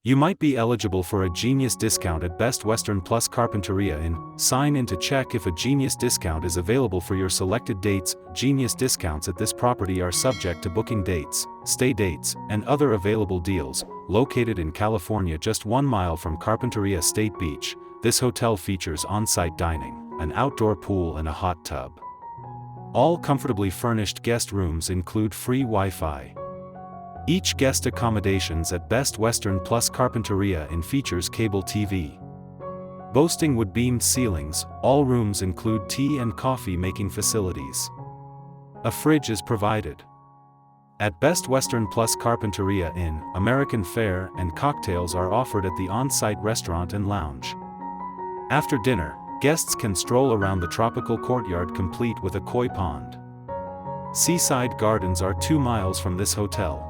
You might be eligible for a Genius discount at Best Western Plus Carpinteria Inn. Sign in to check if a Genius discount is available for your selected dates. Genius discounts at this property are subject to booking dates, stay dates, and other available deals. Located in California just 1 mile from Carpinteria State Beach, this hotel features on-site dining, an outdoor pool and a hot tub. All comfortably furnished guest rooms include free Wi-Fi. Each guest accommodations at Best Western Plus Carpinteria Inn features cable TV. Boasting wood-beamed ceilings, all rooms include tea and coffee making facilities. A fridge is provided. At Best Western Plus Carpinteria Inn, American fare and cocktails are offered at the on-site restaurant and lounge. After dinner, guests can stroll around the tropical courtyard complete with a koi pond. Seaside Gardens are 2 miles from this hotel.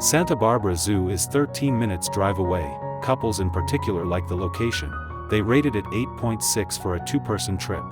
Santa Barbara Zoo is 13 minutes drive away. Couples in particular like the location. They rated it 8.6 for a 2-person trip.